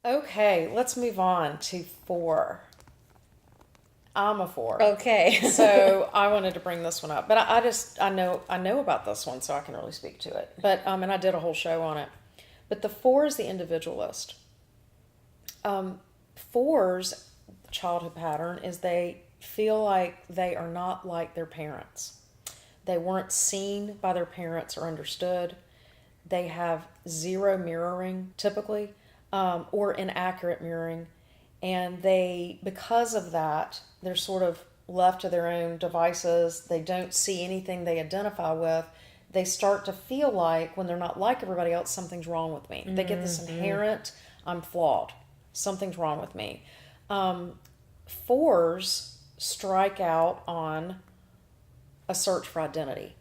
Okay, let's move on to 4. I'm a 4. Okay. So I wanted to bring this one up, but I know about this one, so I can really speak to it. But and I did a whole show on it. But the 4 is the individualist. 4's childhood pattern is they feel like they are not like their parents. They weren't seen by their parents or understood. They have 0 mirroring, typically, or inaccurate mirroring. And because of that, they're sort of left to their own devices. They don't see anything they identify with. They start to feel like when they're not like everybody else, something's wrong with me. They get this inherent, I'm flawed. Something's wrong with me. 4's strike out on a search for identity.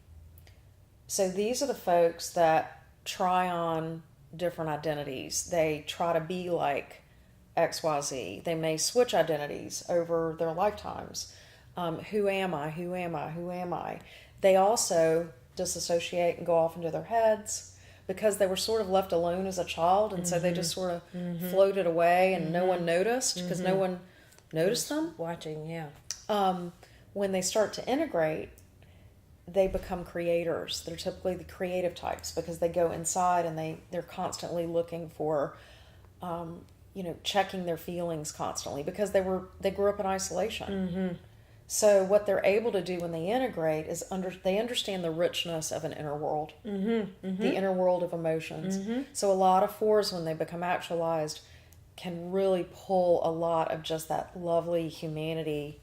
So these are the folks that try on different identities. They try to be like XYZ. They may switch identities over their lifetimes. Who am I? Who am I? Who am I? They also disassociate and go off into their heads because they were sort of left alone as a child, and so they just sort of floated away, and no one noticed because no one noticed them. Watching, yeah. When they start to integrate, they become creators. They're typically the creative types because they go inside and they're constantly looking for, checking their feelings constantly because they grew up in isolation. So what they're able to do when they integrate is they understand the richness of an inner world, the inner world of emotions. So a lot of 4's, when they become actualized, can really pull a lot of just that lovely humanity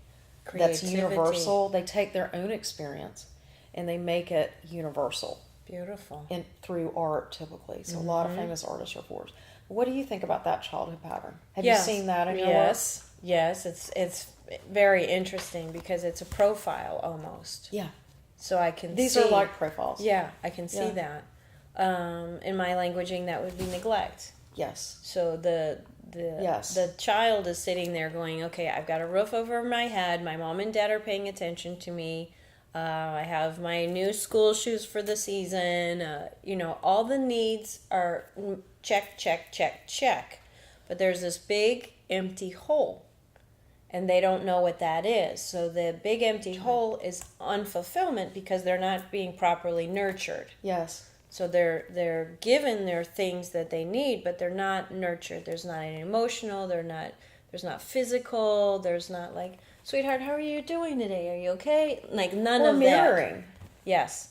that's universal. They take their own experience and they make it universal. Beautiful. Through art, typically. So a lot of famous artists are 4's. What do you think about that childhood pattern? Have you seen that in your work? Yes, it's very interesting because it's a profile almost. Yeah. So I can These see... are like profiles. Yeah, I can see that. In my languaging, that would be neglect. Yes. So the child is sitting there going, okay, I've got a roof over my head. My mom and dad are paying attention to me. I have my new school shoes for the season. All the needs are check, check, check, check. But there's this big empty hole, and they don't know what that is. So the big empty hole is unfulfillment because they're not being properly nurtured. Yes. So they're given their things that they need, but they're not nurtured. There's not an emotional. There's not physical. There's not like, sweetheart, how are you doing today? Are you okay? Like none of mirroring. That. Yes.